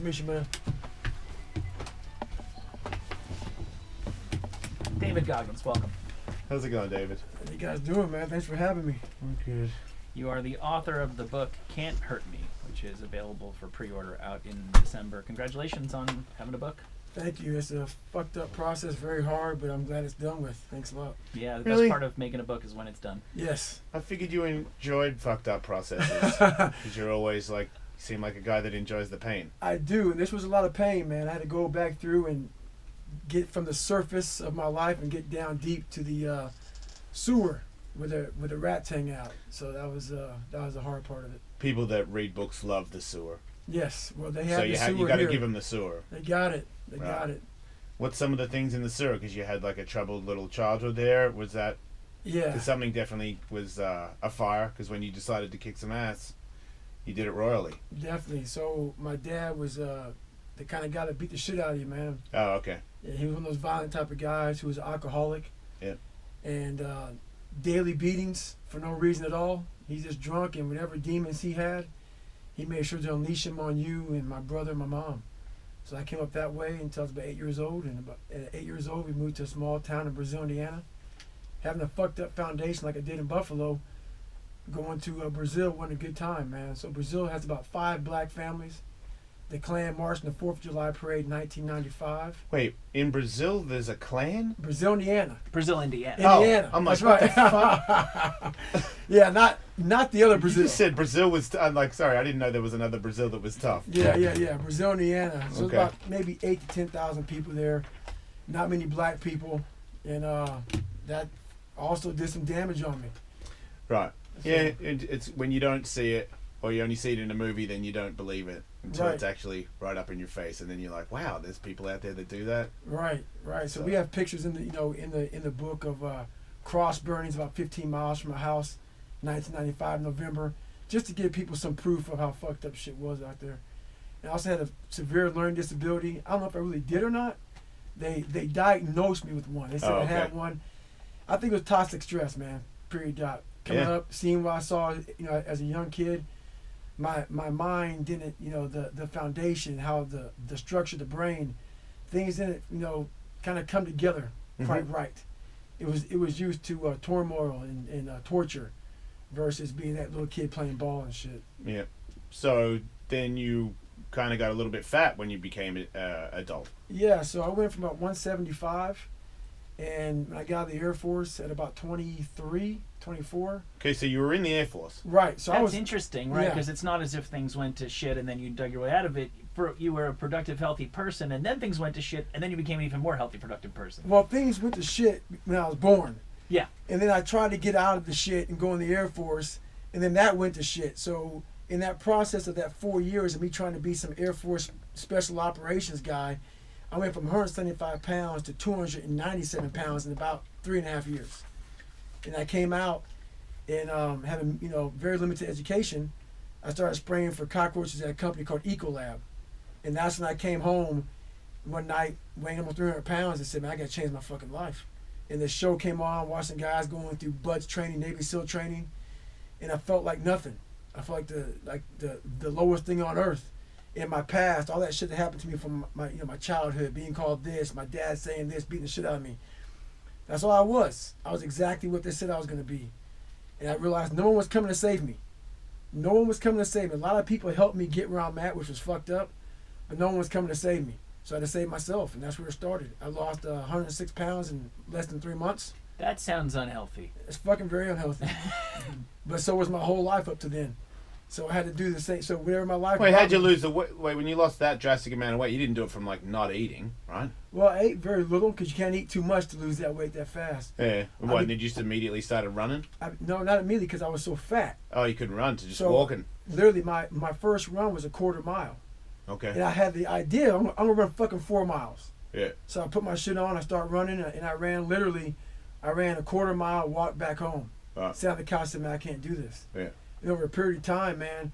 to meet you, man. David Goggins, welcome. How's it going, David? How you guys doing, man? Thanks for having me. I'm good. You are the author of the book Can't Hurt Me, which is available for pre-order out in December. Congratulations on having a book. Thank you. It's a fucked up process, very hard, but I'm glad it's done with. Thanks a lot. Yeah, the Really? best part of making a book is when it's done. Yes. I figured you enjoyed fucked up processes because you're always like, seem like a guy that enjoys the pain. I do, and this was a lot of pain, man. I had to go back through and get from the surface of my life and get down deep to the sewer where the rats hang out. So that was the hard part of it. People that read books love the sewer. Yes. Well, they have So the sewer you got to here. give them the sewer. They got it. They Right. got it. What's some of the things in the sewer? Because you had like a troubled little childhood there. Was that? Yeah. Because something definitely was a fire. Because when you decided to kick some ass, you did it royally. Definitely. So my dad was the kind of guy that beat the shit out of you, man. Oh, okay. Yeah, he was one of those violent type of guys who was an alcoholic. Yep. And daily beatings for no reason at all. He's just drunk, and whatever demons he had, he made sure to unleash him on you and my brother and my mom. So I came up that way until I was about 8 years old. And at 8 years old, we moved to a small town in Brazil, Indiana. Having a fucked up foundation like I did in Buffalo, going to Brazil wasn't a good time, man. So Brazil has about 5 black families. The Klan marched in the 4th of July parade in 1995. Wait, in Brazil there's a clan? Brazil, Indiana. Brazil, Indiana. Indiana. I'm like, That's what right. Yeah, not the other You Brazil. just said Brazil was. I'm like, sorry, I didn't know there was another Brazil that was tough. Yeah. Brazil, Indiana. So Okay. it's about maybe 8,000 to 10,000 people there. Not many black people, and that also did some damage on me. Right. So- Yeah, it's when you don't see it, or you only see it in a movie, then you don't believe it until Right. it's actually right up in your face, and then you're like, wow, there's people out there that do that. Right. So So- we have pictures in the book of cross burnings about 15 miles from my house, 1995 November, just to give people some proof of how fucked up shit was out there. And I also had a severe learning disability. I don't know if I really did or not. They diagnosed me with one. They said Oh, I okay. had one. I think it was toxic stress, man. Period. Dot. Coming Yeah. up, seeing what I saw, as a young kid, my mind didn't, the foundation, how the structure of the brain, things didn't, kind of come together quite right. It was used to turmoil and torture, versus being that little kid playing ball and shit. Yeah. So then you kind of got a little bit fat when you became an adult. Yeah, so I went from about 175, and when I got out of the Air Force at about 23, 24. Okay, so you were in the Air Force. Right, so That's I was interesting, right? yeah. Because it's not as if things went to shit and then you dug your way out of it. You were a productive, healthy person, and then things went to shit, and then you became an even more healthy, productive person. Well, things went to shit when I was born. Yeah. And then I tried to get out of the shit and go in the Air Force, and then that went to shit. So in that process of that 4 years of me trying to be some Air Force special operations guy, I went from 175 pounds to 297 pounds in about 3.5 years. And I came out and having very limited education. I started spraying for cockroaches at a company called Ecolab. And that's when I came home one night weighing almost 300 pounds and said, man, I got to change my fucking life. And the show came on, watching guys going through BUDS training, Navy SEAL training, and I felt like nothing. I felt like the lowest thing on earth. In my past, all that shit that happened to me from my childhood, being called this, my dad saying this, beating the shit out of me. That's all I was. I was exactly what they said I was going to be. And I realized no one was coming to save me. No one was coming to save me. A lot of people helped me get where I'm at, which was fucked up, but no one was coming to save me. So I had to save myself, and that's where it started. I lost 106 pounds in less than 3 months. That sounds unhealthy. It's fucking very unhealthy. But so was my whole life up to then. So I had to do the same. So whatever my life. Wait, how'd you lose the weight? Wait, when you lost that drastic amount of weight, you didn't do it from like not eating, right? Well, I ate very little because you can't eat too much to lose that weight that fast. Yeah. What, did you just immediately started running? No, not immediately because I was so fat. Oh, you couldn't run, to just So- walking. Literally, my first run was a quarter mile. Okay. And I had the idea, I'm going to run fucking 4 miles. Yeah. So I put my shit on, I started running, and I ran a quarter mile, walked back home. Right. Sat on the couch, said, man, I can't do this. Yeah. And over a period of time, man,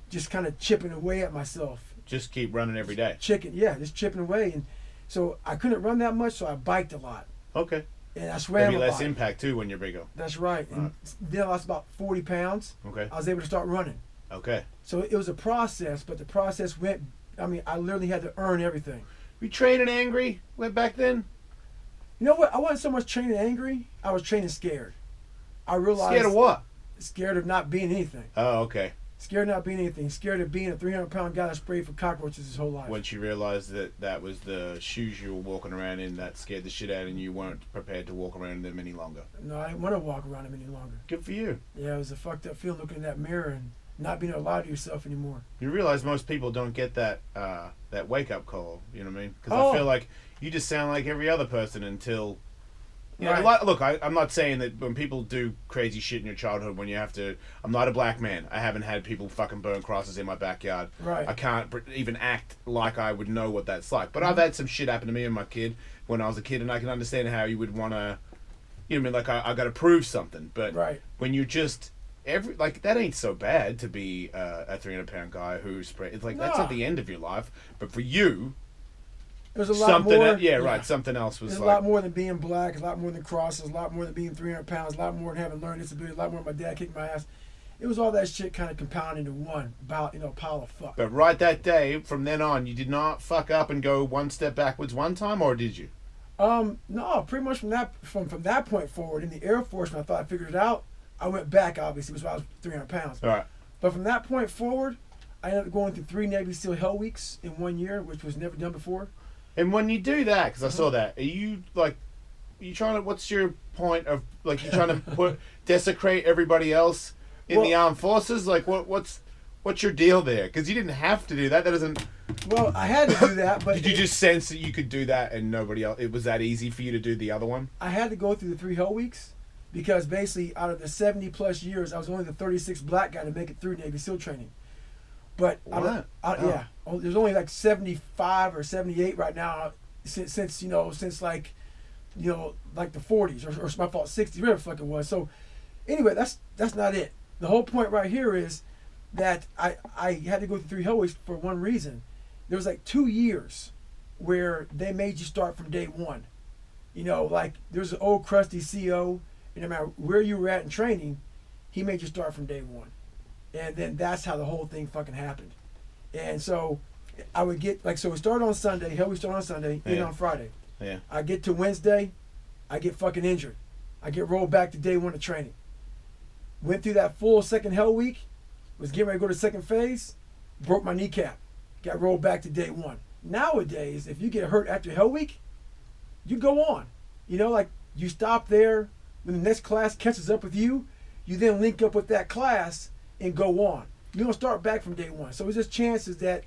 just kind of chipping away at myself. Just keep running every day. Just chipping away. And so I couldn't run that much, so I biked a lot. Okay. And I swam Maybe a less lot. impact too when you're bigger. That's right. And then I lost about 40 pounds. Okay. I was able to start running. Okay. So it was a process, but the process went I mean, I literally had to earn everything. We training angry way back then. You know what? I wasn't so much training angry. I was training scared. I realized Scared of what? Scared of not being anything. Oh, okay. Scared of not being anything. Scared of being a 300-pound guy that sprayed for cockroaches his whole life. Once you realized that was the shoes you were walking around in that scared the shit out of you, and you weren't prepared to walk around in them any longer. No, I didn't want to walk around them any longer. Good for you. Yeah, it was a fucked up feeling looking in that mirror and not being able to lie to yourself anymore. You realize most people don't get that that wake up call. You know what I mean? Because Oh. I feel like you just sound like every other person until. You know, Right. like, look, I'm not saying that when people do crazy shit in your childhood, when you have to. I'm not a black man. I haven't had people fucking burn crosses in my backyard. Right. I can't even act like I would know what that's like. But I've had some shit happen to me and my kid when I was a kid, and I can understand how you would want to. You know what I mean? Like I got to prove something, but Right. when you just. Like that ain't so bad to be a 300-pound guy who's it's like that's No. at the end of your life, but for you, There's a lot something more. right, something else was There's like a lot more than being black. It's a lot more than crosses. A lot more than being 300 pounds. A lot more than having learned disability. A lot more than my dad kicked my ass. It was all that shit kind of compounded into one pile of fuck. But right that day, from then on, you did not fuck up and go one step backwards one time, or did you? No, pretty much from that point forward in the Air Force, when I thought I figured it out, I went back. Obviously, it was when I was 300 pounds. All right. But from that point forward, I ended up going through 3 Navy SEAL Hell Weeks in 1 year, which was never done before. And when you do that, because I saw that, are you trying to? What's your point of like you trying to desecrate everybody else in the armed forces? Like what's your deal there? Because you didn't have to do that. That doesn't. Well, I had to do that, but Did you just sense that you could do that and nobody else? It was that easy for you to do the other one? I had to go through the 3 Hell Weeks because basically out of the 70 plus years, I was only the 36th black guy to make it through Navy SEAL training. But yeah, there's only like 75 or 78 right now since like the 40s or my fault 60s, whatever the fuck it was. So anyway, that's not it. The whole point right here is that I had to go through 3 Hell Weeks for one reason. There was like 2 years where they made you start from day one. Like there's an old crusty CO, and no matter where you were at in training, he made you start from day one. And then that's how the whole thing fucking happened. And so I would get, so we started on Sunday, Hell Week started on Sunday, in on Friday. Yeah. I get to Wednesday, I get fucking injured. I get rolled back to day 1 of training. Went through that full second Hell Week, was getting ready to go to second phase, broke my kneecap, got rolled back to day 1. Nowadays, if you get hurt after Hell Week, you go on. Like you stop there, when the next class catches up with you, you then link up with that class and go on. You don't start back from day 1. So it's just chances that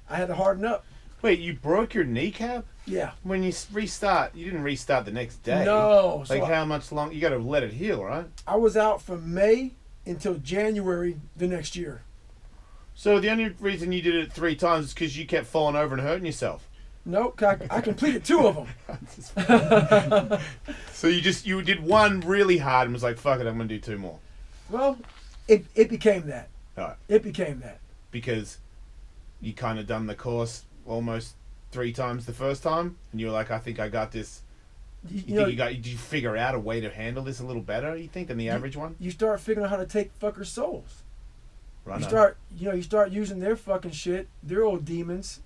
I had to harden up. Wait, you broke your kneecap? Yeah. When you restart, you didn't restart the next day. No. Like So how much long? You got to let it heal, right? I was out from May until January the next year. So the only reason you did it 3 times is because you kept falling over and hurting yourself. Nope, I completed 2 of them. So you did one really hard and was like, fuck it, I'm going to do 2 more. Well, it became that. All right. It became that. Because you kind of done the course almost 3 times the first time, and you were like, I think I got this. Did you figure out a way to handle this a little better, you think, than the average one? You start figuring out how to take fuckers' souls. Right. You start using their fucking shit, their old demons.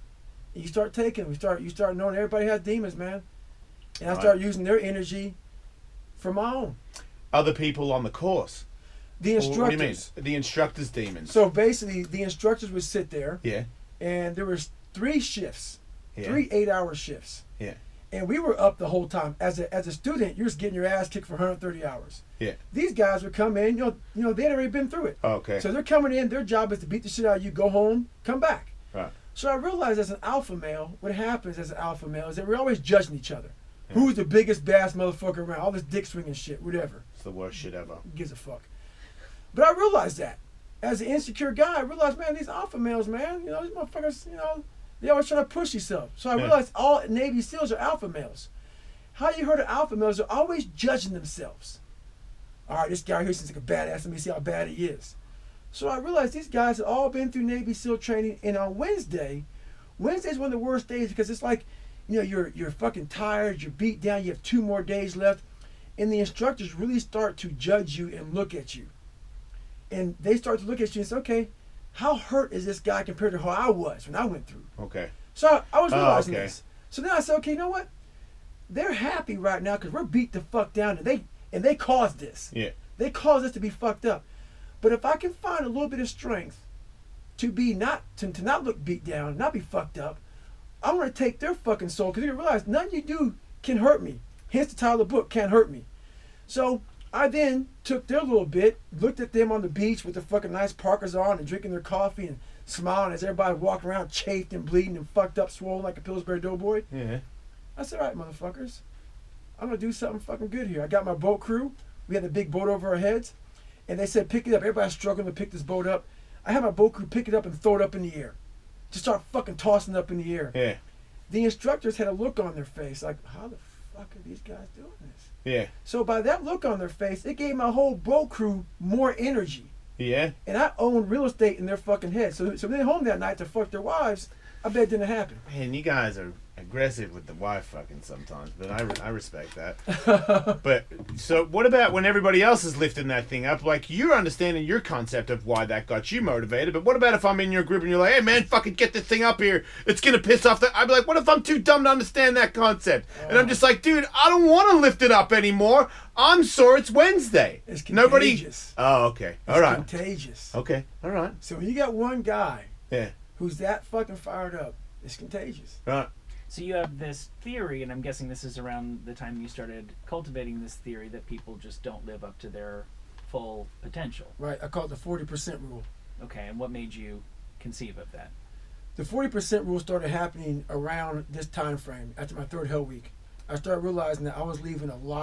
And you start taking them. You start knowing everybody has demons, man. And I start using their energy for my own. Other people on the course. The instructors. What do you mean? The instructors' demons. So basically, the instructors would sit there. Yeah. And there was 3 shifts, Yeah. 3 8-hour shifts. Yeah. And we were up the whole time. As a student, you're just getting your ass kicked for 130 hours. Yeah. These guys would come in, they'd already been through it. Oh, okay. So they're coming in, their job is to beat the shit out of you, go home, come back. Right. So I realized as an alpha male, what happens as an alpha male is that we're always judging each other. Yeah. Who's the biggest bass motherfucker around? All this dick swinging shit, whatever. It's the worst shit ever. Who gives a fuck? But I realized that. As an insecure guy, I realized, man, these alpha males, man, these motherfuckers, they always trying to push themselves. So I realized all Navy SEALs are alpha males. How you heard of alpha males are always judging themselves. All right, this guy here seems like a badass. Let me see how bad he is. So I realized these guys had all been through Navy SEAL training, and on Wednesday's one of the worst days because it's like, you're fucking tired, you're beat down, you have 2 more days left, and the instructors really start to judge you and look at you. And they start to look at you and say, okay, how hurt is this guy compared to how I was when I went through? Okay. So I was realizing okay. this. So then I said, okay, you know what? They're happy right now because we're beat the fuck down, and they caused this. Yeah. They caused us to be fucked up. But if I can find a little bit of strength to not look beat down, not be fucked up, I'm gonna take their fucking soul, because you realize nothing you do can hurt me. Hence the title of the book, Can't Hurt Me. So I then took their little bit, looked at them on the beach with their fucking nice parkas on and drinking their coffee and smiling as everybody walked around chafed and bleeding and fucked up, swollen like a Pillsbury Doughboy. Yeah. I said, all right, motherfuckers, I'm gonna do something fucking good here. I got my boat crew. We had the big boat over our heads, and they said, pick it up. Everybody's struggling to pick this boat up. I had my boat crew pick it up and throw it up in the air. Just start fucking tossing it up in the air. Yeah. The instructors had a look on their face like, how the fuck are these guys doing this? Yeah. So by that look on their face, it gave my whole boat crew more energy. Yeah. And I owned real estate in their fucking head. So when they went home that night to fuck their wives, I bet it didn't happen. Man, you guys are aggressive with the wife fucking sometimes, but I respect that. But so what about when everybody else is lifting that thing up? Like, you're understanding your concept of why that got you motivated, but what about if I'm in your group and you're like, hey man, fucking get this thing up here, it's gonna piss off I'd be like, what if I'm too dumb to understand that concept? And I'm just like, dude, I don't want to lift it up anymore. I'm sore, it's Wednesday. It's contagious. Oh, okay. All It's right. contagious. Okay. All right. So when you got one guy Yeah. who's that fucking fired up, it's contagious. Right. So you have this theory, and I'm guessing this is around the time you started cultivating this theory that people just don't live up to their full potential. Right, I call it the 40% rule. Okay, and what made you conceive of that? The 40% rule started happening around this time frame after my third hell week. I started realizing that I was leaving a lot